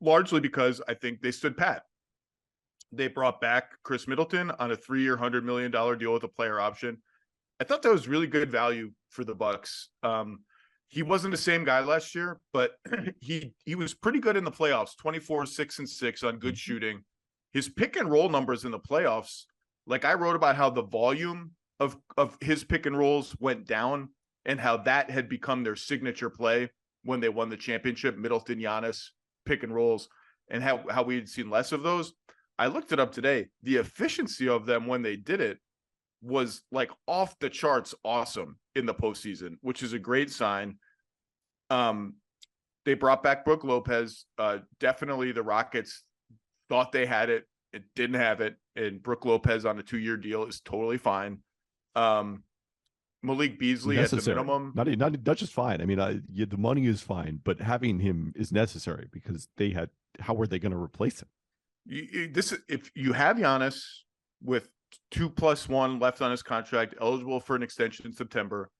largely because I think they stood pat. They brought back Chris Middleton on a 3-year, $100 million deal with a player option. I thought that was really good value for the Bucks. He wasn't the same guy last year, but he was pretty good in the playoffs, 24, 6 and 6 on good shooting. His pick and roll numbers in the playoffs, like I wrote about how the volume of his pick and rolls went down and how that had become their signature play when they won the championship, Middleton, Giannis, pick and rolls, and how we had seen less of those. I looked it up today. The efficiency of them when they did it was like off the charts awesome in the postseason, which is a great sign. They brought back Brook Lopez. Definitely the Rockets thought they had it. It didn't have it. And Brook Lopez on a 2-year deal is totally fine. Malik Beasley at the minimum. Not just fine. I mean, the money is fine, but having him is necessary because how were they going to replace him? If you have Giannis with 2+1 left on his contract, eligible for an extension in September,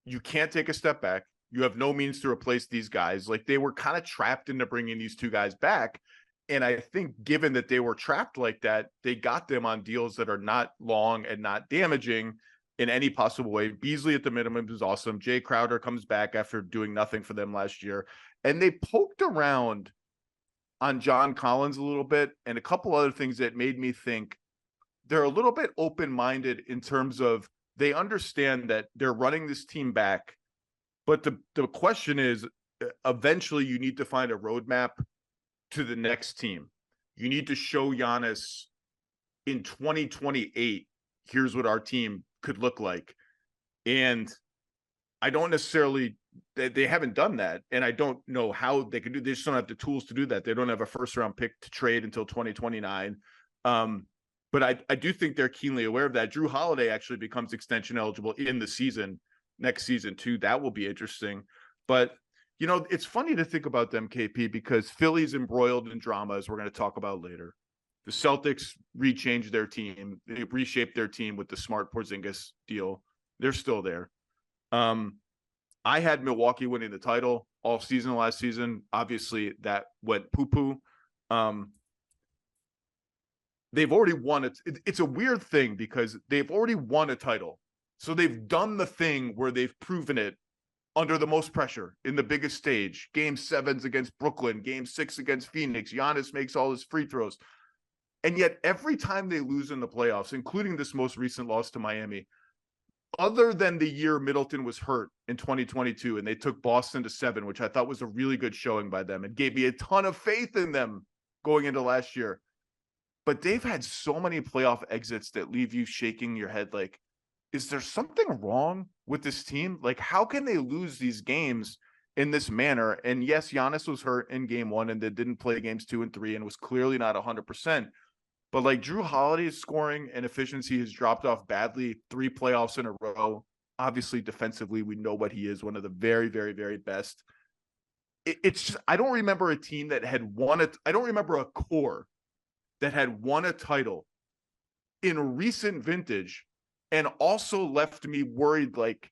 you can't take a step back. You have no means to replace these guys. Like, they were kind of trapped into bringing these two guys back. And I think given that they were trapped like that, they got them on deals that are not long and not damaging in any possible way. Beasley at the minimum is awesome. Jay Crowder comes back after doing nothing for them last year. And they poked around on John Collins a little bit and a couple other things that made me think they're a little bit open-minded in terms of they understand that they're running this team back. But the question is, eventually you need to find a roadmap to the next team. You need to show Giannis in 2028, here's what our team could look like. And I don't necessarily, they haven't done that. And I don't know how they could do, they just don't have the tools to do that. They don't have a first round pick to trade until 2029. But I do think they're keenly aware of that. Drew Holiday actually becomes extension eligible in the season, next season too. That will be interesting. But, you know, it's funny to think about them, KP, because Philly's embroiled in drama, as we're going to talk about later. The Celtics rechanged their team. They reshaped their team with the Smart Porzingis deal. They're still there. I had Milwaukee winning the title all season last season. Obviously, that went poo-poo. They've already won it. It's a weird thing because they've already won a title. So they've done the thing where they've proven it under the most pressure in the biggest stage. Game 7s against Brooklyn, Game 6 against Phoenix. Giannis makes all his free throws. And yet every time they lose in the playoffs, including this most recent loss to Miami, other than the year Middleton was hurt in 2022 and they took Boston to 7, which I thought was a really good showing by them and gave me a ton of faith in them going into last year. But they've had so many playoff exits that leave you shaking your head like, is there something wrong with this team? Like, how can they lose these games in this manner? And yes, Giannis was hurt in game 1 and they didn't play games 2 and 3 and was clearly not 100%. But like Drew Holiday's scoring and efficiency has dropped off badly 3 playoffs in a row. Obviously, defensively, we know what he is, one of the very, very, very best. It's just, I don't remember a team that had won it. I don't remember a core that had won a title in recent vintage and also left me worried, like,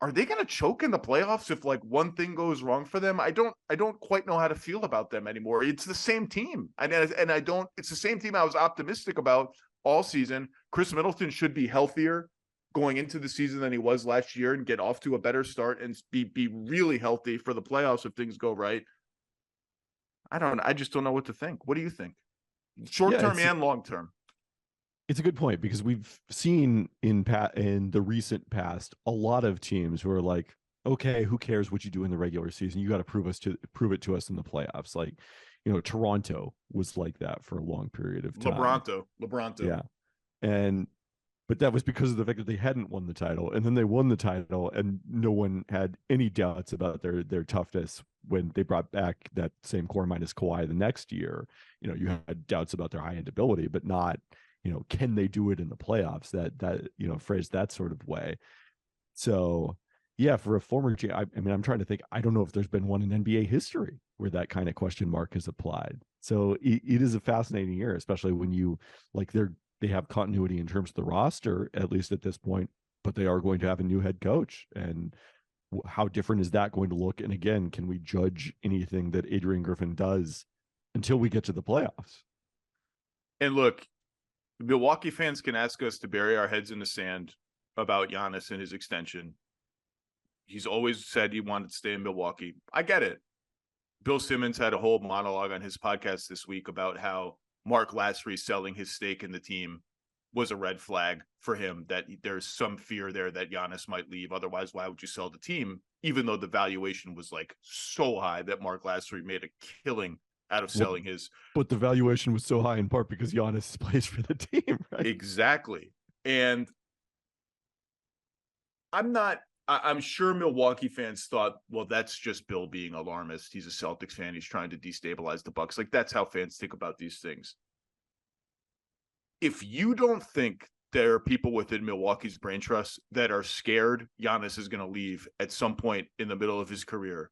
are they going to choke in the playoffs if like one thing goes wrong for them? I don't quite know how to feel about them anymore. It's the same team. It's the same team I was optimistic about all season. Chris Middleton should be healthier going into the season than he was last year and get off to a better start and be really healthy for the playoffs if things go right. I just don't know what to think. What do you think? Short-term and long-term. It's a good point because we've seen in the recent past a lot of teams who are like, okay, who cares what you do in the regular season? You got to prove it to us in the playoffs. Like, you know, Toronto was like that for a long period of time. LeBronto. Yeah. But that was because of the fact that they hadn't won the title, and then they won the title, and no one had any doubts about their toughness when they brought back that same core minus Kawhi the next year. You know, you had doubts about their high-end ability, but not, you know, can they do it in the playoffs? That you know, phrased that sort of way. So, yeah, for a former G, I mean, I'm trying to think. I don't know if there's been one in NBA history where that kind of question mark is applied. So it is a fascinating year, especially when you like they have continuity in terms of the roster, at least at this point, but they are going to have a new head coach. And how different is that going to look? And again, can we judge anything that Adrian Griffin does until we get to the playoffs. And look, Milwaukee fans can ask us to bury our heads in the sand about Giannis and his extension. He's always said he wanted to stay in Milwaukee. I get it. Bill Simmons had a whole monologue on his podcast this week about how Mark Lasry selling his stake in the team was a red flag for him, that there's some fear there that Giannis might leave. Otherwise, why would you sell the team? Even though the valuation was like so high that Mark Lasry made a killing out of selling his. But the valuation was so high in part because Giannis plays for the team, right? Exactly. And I'm sure Milwaukee fans thought, well, that's just Bill being alarmist. He's a Celtics fan. He's trying to destabilize the Bucks. Like, that's how fans think about these things. If you don't think there are people within Milwaukee's brain trust that are scared Giannis is going to leave at some point in the middle of his career,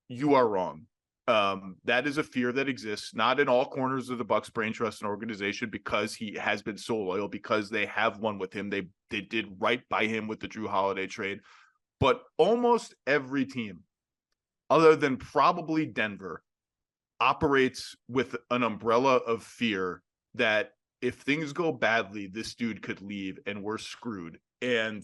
you are wrong. That is a fear that exists, not in all corners of the Bucks brain trust and organization, because he has been so loyal, because they have won with him. They did right by him with the Drew Holiday trade. But almost every team, other than probably Denver, operates with an umbrella of fear that if things go badly, this dude could leave and we're screwed. And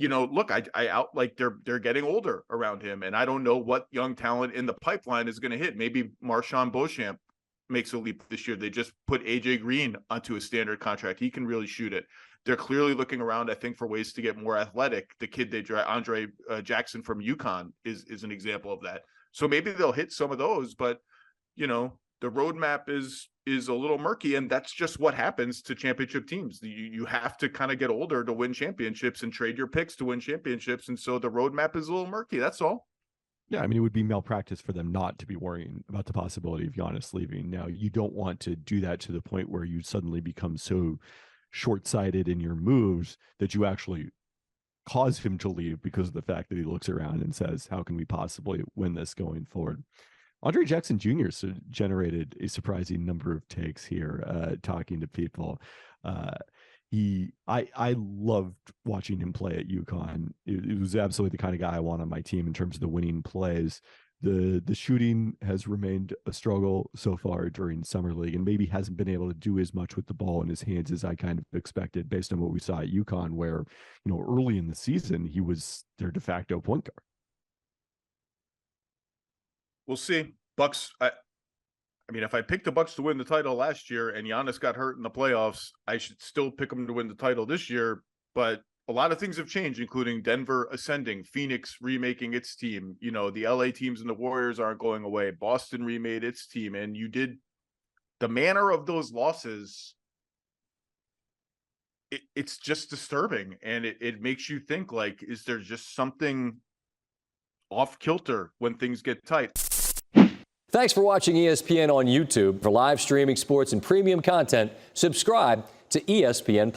look, I out like they're getting older around him, and I don't know what young talent in the pipeline is going to hit. Maybe Marshawn Beauchamp makes a leap this year. They just put AJ Green onto a standard contract. He can really shoot it. They're clearly looking around, I think, for ways to get more athletic. The kid they draft, Andre Jackson from UConn, is an example of that. So maybe they'll hit some of those, but the roadmap is a little murky, and that's just what happens to championship teams. You have to kind of get older to win championships and trade your picks to win championships, and so the roadmap is a little murky. That's all. Yeah, I mean, it would be malpractice for them not to be worrying about the possibility of Giannis leaving. Now, you don't want to do that to the point where you suddenly become so short-sighted in your moves that you actually cause him to leave because of the fact that he looks around and says, how can we possibly win this going forward? Andre Jackson Jr. generated a surprising number of takes here, talking to people. I loved watching him play at UConn. It was absolutely the kind of guy I want on my team in terms of the winning plays. The shooting has remained a struggle so far during summer league, and maybe hasn't been able to do as much with the ball in his hands as I kind of expected based on what we saw at UConn, where early in the season he was their de facto point guard. We'll see. Bucks, I mean, if I picked the Bucks to win the title last year and Giannis got hurt in the playoffs, I should still pick them to win the title this year. But a lot of things have changed, including Denver ascending, Phoenix remaking its team. The LA teams and the Warriors aren't going away. Boston remade its team. And the manner of those losses, it's just disturbing. And it makes you think, like, is there just something off kilter when things get tight? Thanks for watching ESPN on YouTube. For live streaming sports and premium content, subscribe to ESPN+.